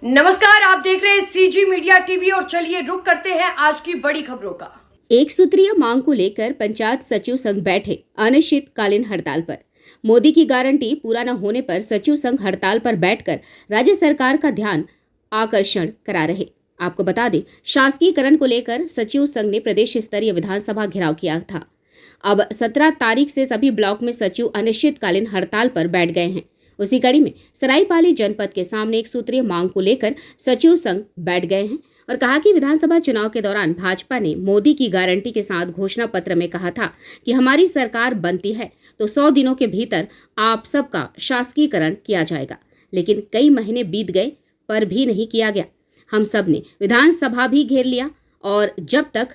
नमस्कार, आप देख रहे हैं सीजी मीडिया टीवी और चलिए रुक करते हैं आज की बड़ी खबरों का। एक सूत्रीय मांग को लेकर पंचायत सचिव संघ बैठे अनिश्चितकालीन हड़ताल पर। मोदी की गारंटी पूरा न होने पर सचिव संघ हड़ताल पर बैठकर राज्य सरकार का ध्यान आकर्षण करा रहे। आपको बता दें, शासकीयकरण को लेकर सचिव संघ ने प्रदेश स्तरीय विधानसभा घेराव किया था। अब 17 तारीख से सभी ब्लॉक में सचिव अनिश्चितकालीन हड़ताल पर बैठ गए हैं। उसी कड़ी में सरायपाली जनपद के सामने एक सूत्रीय मांग को लेकर सचिव संघ बैठ गए हैं और कहा कि विधानसभा चुनाव के दौरान भाजपा ने मोदी की गारंटी के साथ घोषणा पत्र में कहा था कि हमारी सरकार बनती है तो 100 दिनों के भीतर आप सबका शासकीयकरण किया जाएगा, लेकिन कई महीने बीत गए पर भी नहीं किया गया। हम सब ने विधानसभा भी घेर लिया और जब तक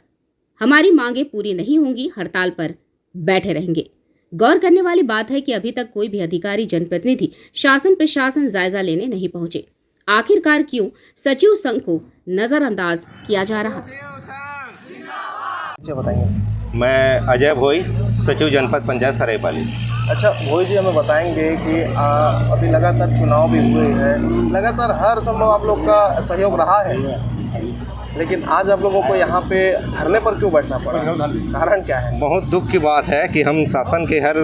हमारी मांगे पूरी नहीं होंगी हड़ताल पर बैठे रहेंगे। गौर करने वाली बात है कि अभी तक कोई भी अधिकारी जनप्रतिनिधि शासन प्रशासन जायजा लेने नहीं पहुंचे। आखिरकार क्यों सचिव संघ को नजरअंदाज किया जा रहा? बताएंगे। मैं अजय भोई, सचिव जनपद पंचायत सरायपाली। अच्छा भोई जी, हमें बताएंगे कि अभी लगातार चुनाव भी हुए हैं, लगातार हर संभव आप लोग का सहयोग रहा है, लेकिन आज आप लोगों को यहाँ पे धरने पर क्यों बैठना पड़ा? कारण क्या है? बहुत दुख की बात है कि हम शासन के हर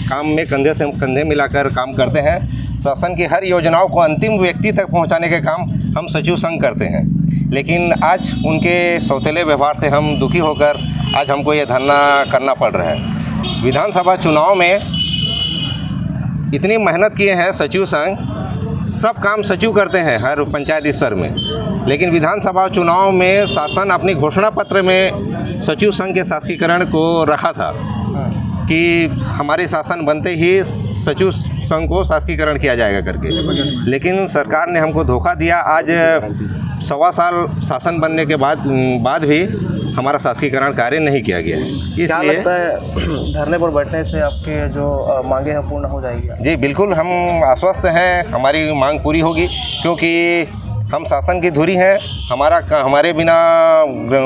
काम में कंधे से कंधे मिलाकर काम करते हैं। शासन की हर योजनाओं को अंतिम व्यक्ति तक पहुँचाने के काम हम सचिव संघ करते हैं, लेकिन आज उनके सौतेले व्यवहार से हम दुखी होकर आज हमको ये धरना करना पड़ रहा है। विधानसभा चुनाव में इतनी मेहनत किए हैं सचिव संघ, सब काम सचिव करते हैं हर पंचायत स्तर में, लेकिन विधानसभा चुनाव में शासन अपनी घोषणा पत्र में सचिव संघ के शासकीकरण को रखा था कि हमारे शासन बनते ही सचिव संघ को शासकीकरण किया जाएगा करके, लेकिन सरकार ने हमको धोखा दिया। आज 1.25 साल शासन बनने के बाद भी हमारा शासकीकरण कार्य नहीं किया गया है। क्या लगता है धरने पर बैठने से आपके जो मांगे हैं पूर्ण हो जाएगी? जी बिल्कुल, हम आश्वस्त हैं, हमारी मांग पूरी होगी, क्योंकि हम शासन की धुरी हैं। हमारे बिना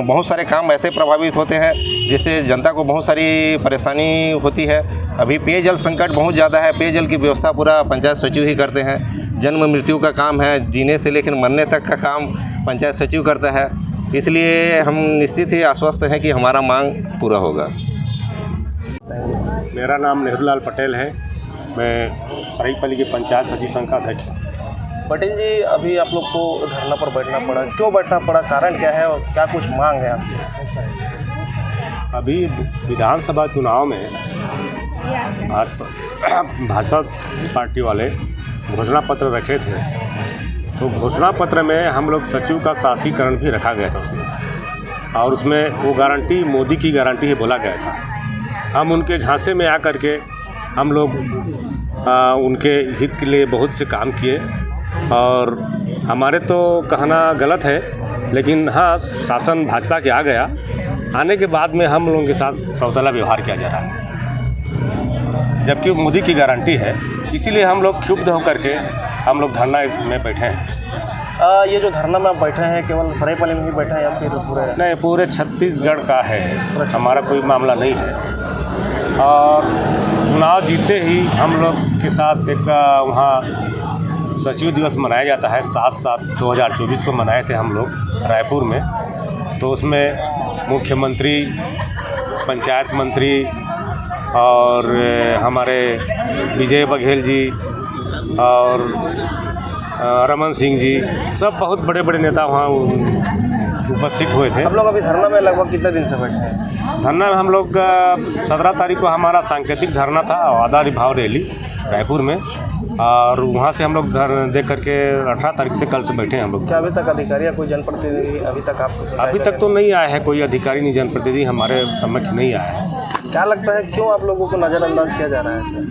बहुत सारे काम ऐसे प्रभावित होते हैं जिससे जनता को बहुत सारी परेशानी होती है। अभी पेयजल संकट बहुत ज़्यादा है, पेयजल की व्यवस्था पूरा पंचायत सचिव ही करते हैं। जन्म मृत्यु का काम है, जीने से लेकर मरने तक का काम पंचायत सचिव करता है, इसलिए हम निश्चित ही आश्वस्त हैं कि हमारा मांग पूरा होगा। मेरा नाम नेहरूलाल पटेल है, मैं सरायपाली के पंचायत सचिव संघ का अध्यक्ष हूँ। पटेल जी, अभी आप लोग को धरना पर बैठना पड़ा, क्यों बैठना पड़ा? कारण क्या है और क्या कुछ मांग है आपकी? अभी विधानसभा चुनाव में भाजपा पार्टी वाले घोषणा पत्र रखे थे, तो घोषणा पत्र में हम लोग सचिव का शासकीकरण भी रखा गया था उसमें, और उसमें वो गारंटी मोदी की गारंटी ही बोला गया था। हम उनके झांसे में आकर के हम लोग उनके हित के लिए बहुत से काम किए, और हमारे तो कहना गलत है, लेकिन हाँ, शासन भाजपा के आ गया, आने के बाद में हम लोगों के साथ सौतेला व्यवहार किया जा रहा है, जबकि मोदी की गारंटी है। इसीलिए हम लोग क्षुब्ध होकर के हम लोग धरना में बैठे हैं। ये जो धरना में आप बैठे हैं, केवल सरायपाली में ही बैठे हैं या फिर पूरे? नहीं, पूरे छत्तीसगढ़ का है, हमारा कोई मामला नहीं है। और चुनाव जीतते ही हम लोग के साथ एक वहाँ सचिव दिवस मनाया जाता है, 7/7/2024 को मनाए थे हम लोग रायपुर में। तो उसमें मुख्यमंत्री, पंचायत मंत्री और हमारे विजय बघेल जी और रमन सिंह जी, सब बहुत बड़े बड़े नेता वहाँ उपस्थित हुए थे। आप लोग अभी धरना में लगभग कितने दिन से बैठे हैं? धरना में हम लोग 17 तारीख को हमारा सांकेतिक धरना था, आधा भाव रैली रायपुर में, और वहाँ से हम लोग देख करके 18 तारीख से कल से बैठे हैं हम लोग। क्या अभी तक अधिकारी या कोई जनप्रतिनिधि अभी तक तो नहीं आया है, कोई अधिकारी नहीं जनप्रतिनिधि हमारे समक्ष नहीं आया है। क्या लगता है क्यों आप लोगों को नज़रअंदाज किया जा रहा है सर?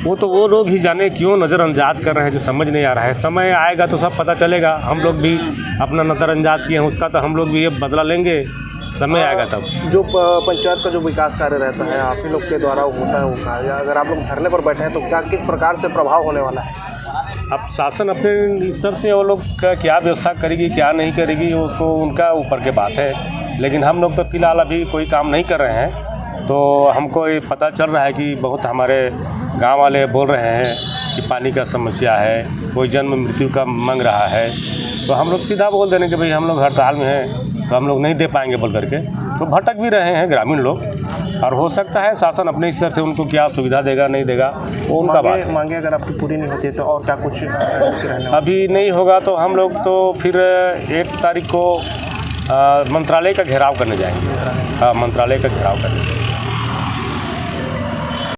वो लोग ही जाने क्यों नज़रअंदाज कर रहे हैं, जो समझ नहीं आ रहा है। समय आएगा तो सब पता चलेगा। हम लोग भी अपना नज़रअंदाज किए हैं, उसका तो हम लोग भी ये बदला लेंगे, समय आएगा तब। जो पंचायत का जो विकास कार्य रहता है, आप ही लोग के द्वारा होता है वो कार्य, अगर आप लोग धरने पर बैठे हैं तो क्या किस प्रकार से प्रभाव होने वाला है? अब शासन अपने स्तर से वो लोग क्या व्यवस्था करेगी, क्या नहीं करेगी, उसको उनका ऊपर के बात है, लेकिन हम लोग तो फिलहाल अभी कोई काम नहीं कर रहे हैं। तो हमको ये पता चल रहा है कि बहुत हमारे गांव वाले बोल रहे हैं कि पानी का समस्या है, कोई जन्म मृत्यु का मांग रहा है, तो हम लोग सीधा बोल देने कि भाई हम लोग हड़ताल में हैं तो हम लोग नहीं दे पाएंगे बोल करके, तो भटक भी रहे हैं ग्रामीण लोग। और हो सकता है शासन अपने स्तर से उनको क्या सुविधा देगा नहीं देगा वो उनका बात है। मांगे अगर आपकी पूरी नहीं होती है तो और क्या कुछ रहने वाला? अभी नहीं होगा तो हम लोग तो फिर 1 तारीख को मंत्रालय का घेराव करने जाएंगे। हाँ, मंत्रालय का घेराव करने